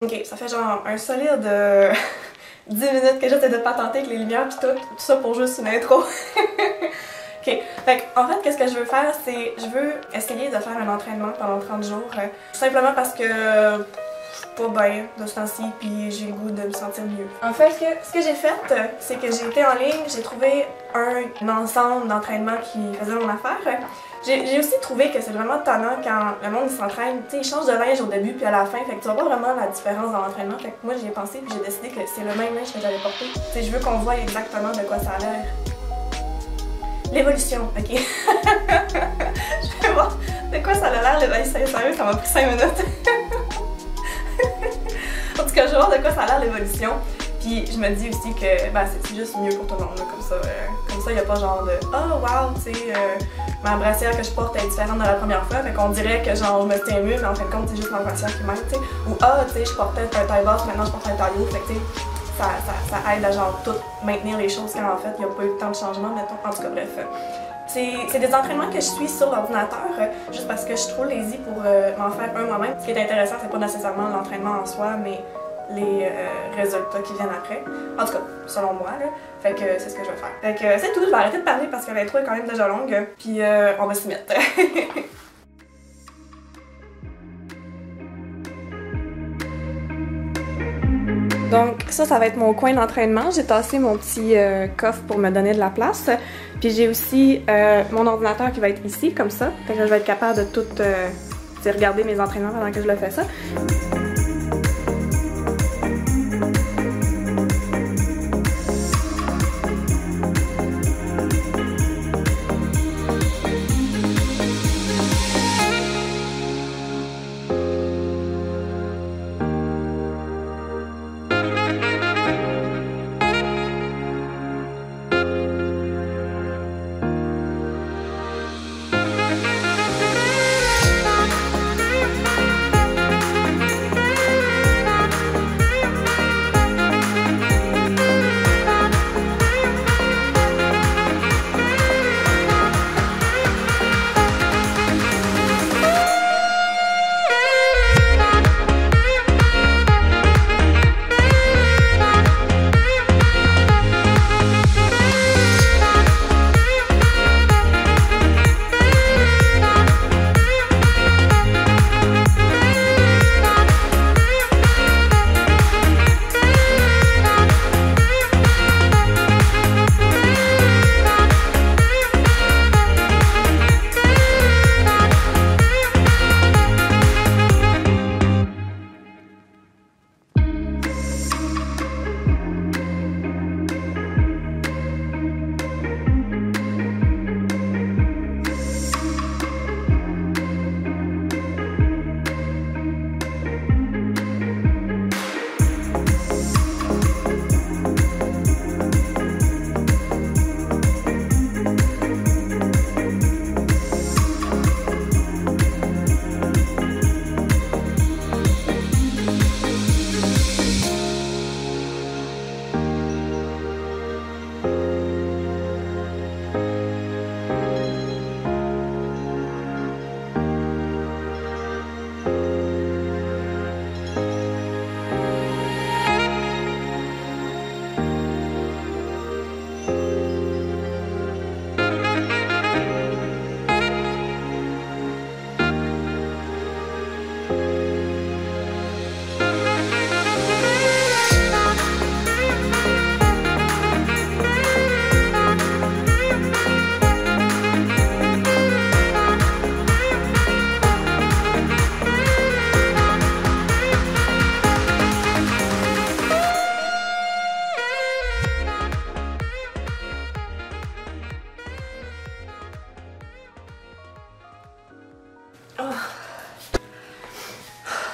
Ok, ça fait genre un solide 10 minutes que j'essaie de patenter avec les lumières pis tout ça pour juste une intro. Ok, fait en fait, qu'est-ce que je veux faire, c'est je veux essayer de faire un entraînement pendant 30 jours, tout simplement parce que je suis pas bien de ce temps-ci puis j'ai le goût de me sentir mieux. En fait, ce que j'ai fait, c'est que j'ai été en ligne, j'ai trouvé un ensemble d'entraînements qui faisait mon affaire. J'ai aussi trouvé que c'est vraiment tannant quand le monde s'entraîne, tu sais, il change de linge au début puis à la fin, fait que tu vois pas vraiment la différence dans l'entraînement. Fait que moi j'y ai pensé puis j'ai décidé que c'est le même linge que j'allais porter. Tu sais, je veux qu'on voit exactement de quoi ça a l'air. L'évolution, ok. Je vais voir de quoi ça a l'air le linge sérieux, ça m'a pris 5 minutes. En tout cas, je vais voir de quoi ça a l'air l'évolution. Puis je me dis aussi que ben, c'est juste mieux pour tout le monde, là, comme ça il n'y a pas genre de « Oh wow, tu sais, ma brassière que je porte est différente de la première fois », fait qu'on dirait que genre je me tiens mieux, mais en fin de compte c'est juste ma brassière qui m'aide, tu sais. Ou « Ah, tu sais, je portais un taille basse, maintenant je porte un taille haut », fait que tu sais, ça aide à genre tout maintenir les choses quand en fait il n'y a pas eu tant de changements, mettons. En tout cas, bref. C'est des entraînements que je suis sur l'ordinateur, juste parce que je suis trop lazy pour m'en faire un moi-même. Ce qui est intéressant, c'est pas nécessairement l'entraînement en soi, mais les résultats qui viennent après. En tout cas, selon moi, là. Fait que c'est ce que je vais faire. Fait que c'est tout, je vais arrêter de parler parce que l'intro est quand même déjà longue, puis on va s'y mettre. Donc ça va être mon coin d'entraînement. J'ai tassé mon petit coffre pour me donner de la place. Puis j'ai aussi mon ordinateur qui va être ici, comme ça. Fait que je vais être capable de tout regarder mes entraînements pendant que je le fais ça.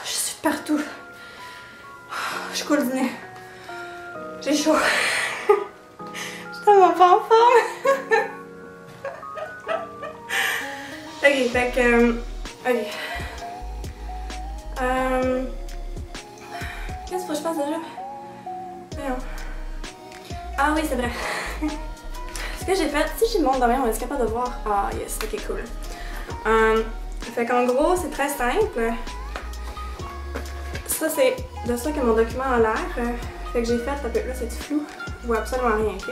Je suis partout. Je coule du nez. J'ai chaud. Je suis tellement pas en forme. Ok, fait que... ok. Qu'est-ce que je fasse déjà? Voyons. Ah oui, c'est vrai. Ce que j'ai fait, si je montre demain, on est capable de voir. Ah yes, ok, cool. Fait qu'en gros, c'est très simple. Ça, c'est de ça que mon document a l'air. Fait que j'ai fait, là c'est flou, je vois absolument rien, ok?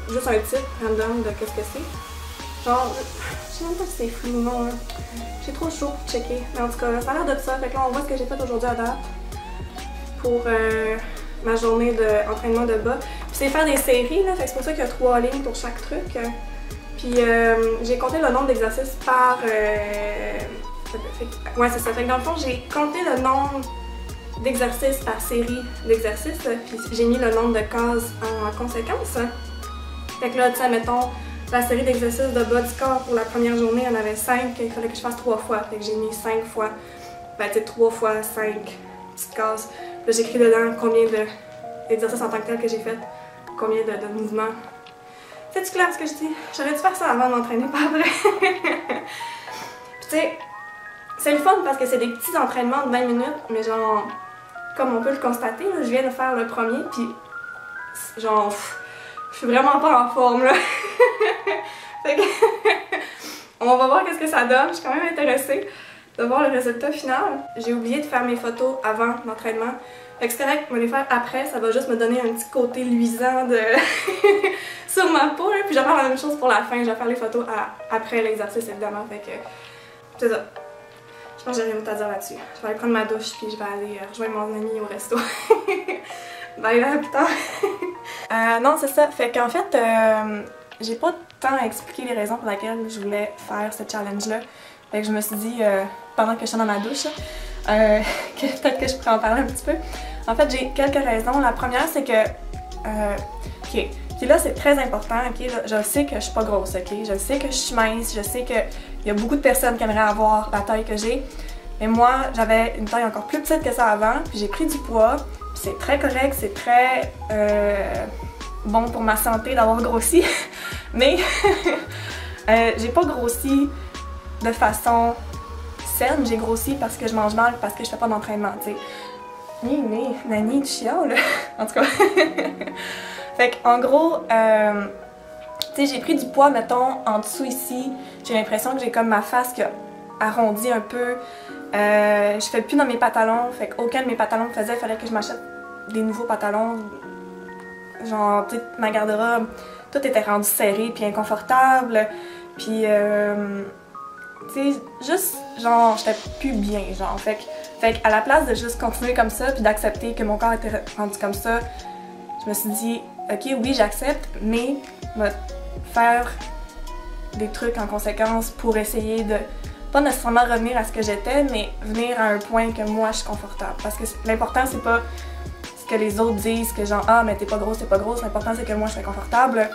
Juste un titre random de qu'est-ce que c'est. Genre, je sais même pas si c'est flou ou non, hein. J'ai trop chaud pour checker. Mais en tout cas, ça a l'air de ça. Fait que là, on voit ce que j'ai fait aujourd'hui à date pour ma journée d'entraînement de bas. Puis c'est faire des séries, là, fait que c'est pour ça qu'il y a 3 lignes pour chaque truc. Puis j'ai compté le nombre d'exercices par... ouais, c'est ça. Fait que dans le fond, j'ai compté le nombre d'exercices par série d'exercices, puis j'ai mis le nombre de cases en conséquence. Fait que là, tu sais, mettons, la série d'exercices de bas du corps pour la première journée, il y en avait 5, il fallait que je fasse 3 fois. Fait que j'ai mis 5 fois, ben tu sais, 3 fois 5 petites cases. Là, j'écris dedans combien d'exercices en tant que tel que j'ai fait, combien de mouvements. C'est-tu clair ce que je dis? J'aurais dû faire ça avant de m'entraîner, pas après. Puis tu sais, c'est le fun parce que c'est des petits entraînements de 20 minutes, mais genre, comme on peut le constater, là, je viens de faire le premier, puis genre, je suis vraiment pas en forme, là. Fait que, on va voir qu'est-ce que ça donne, je suis quand même intéressée de voir le résultat final. J'ai oublié de faire mes photos avant l'entraînement. Fait que c'est correct, je vais les faire après, ça va juste me donner un petit côté luisant de sur ma peau, là. Puis je vais faire la même chose pour la fin, je vais faire les photos après l'exercice évidemment, fait que c'est ça. Je pense que j'ai rien d'autre à dire là-dessus. Je vais aller prendre ma douche puis je vais aller rejoindre mon ami au resto. Bye, à plus tard. Non, c'est ça. Fait qu'en fait, j'ai pas tant à expliquer les raisons pour lesquelles je voulais faire ce challenge-là. Fait que je me suis dit, pendant que je suis dans ma douche, que peut-être que je pourrais en parler un petit peu. En fait, j'ai quelques raisons. La première, c'est que... ok. Puis là, c'est très important, ok? Là, je sais que je suis pas grosse, ok? Je sais que je suis mince, je sais qu'il y a beaucoup de personnes qui aimeraient avoir la taille que j'ai. Mais moi, j'avais une taille encore plus petite que ça avant, puis j'ai pris du poids. Puis c'est très correct, c'est très bon pour ma santé d'avoir grossi. Mais j'ai pas grossi de façon saine, j'ai grossi parce que je mange mal, parce que je fais pas d'entraînement, tu sais. Mais Nani, tu chiales, en tout cas. Fait qu'en gros, tu sais, j'ai pris du poids, mettons, en dessous ici. J'ai l'impression que j'ai comme ma face qui a arrondi un peu. Je fais plus dans mes pantalons, fait qu'aucun de mes pantalons me faisait, il fallait que je m'achète des nouveaux pantalons. Genre, tu sais, ma garde-robe, tout était rendu serré puis inconfortable. Puis, tu sais, juste, genre, j'étais plus bien, genre. Fait qu'à la place de juste continuer comme ça puis d'accepter que mon corps était rendu comme ça, je me suis dit, ok, oui, j'accepte, mais me faire des trucs en conséquence pour essayer de, pas nécessairement revenir à ce que j'étais, mais venir à un point que moi je suis confortable. Parce que l'important, c'est pas ce que les autres disent, que genre, ah, mais t'es pas grosse, l'important c'est que moi je sois confortable.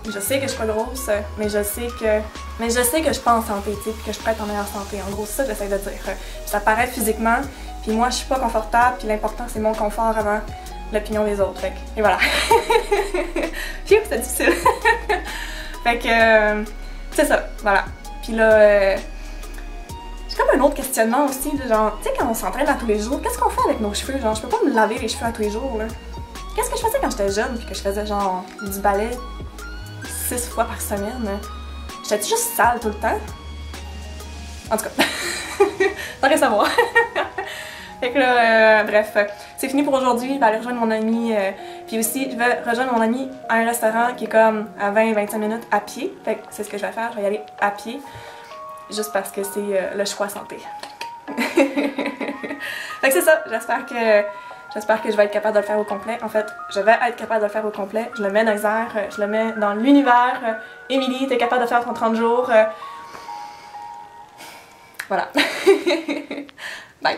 Puis je sais que je suis pas grosse, mais je sais que je suis pas en santé, tu sais, puis que je pourrais être en meilleure santé. En gros, c'est ça que j'essaie de dire. Puis ça paraît physiquement, puis moi je suis pas confortable, puis l'important c'est mon confort avant l'opinion des autres, fait que, et voilà. Pfiou, c'était difficile. Fait que, c'est ça, voilà. Puis là, j'ai comme un autre questionnement aussi, de genre, tu sais, quand on s'entraîne à tous les jours, qu'est-ce qu'on fait avec nos cheveux? Genre, je peux pas me laver les cheveux à tous les jours, là. Qu'est-ce que je faisais quand j'étais jeune, puis que je faisais genre du ballet 6 fois par semaine? J'étais juste sale tout le temps? En tout cas, t'aurais savoir. Fait que là, bref, c'est fini pour aujourd'hui. Je vais aller rejoindre mon ami. Puis aussi, je vais rejoindre mon ami à un restaurant qui est comme à 20-25 minutes à pied. Fait que c'est ce que je vais faire. Je vais y aller à pied. Juste parce que c'est le choix santé. Fait que c'est ça. J'espère que je vais être capable de le faire au complet. En fait, je vais être capable de le faire au complet. Je le mets dans les airs. Je le mets dans l'univers. Émilie, t'es capable de faire ton 30 jours. Voilà. Bye.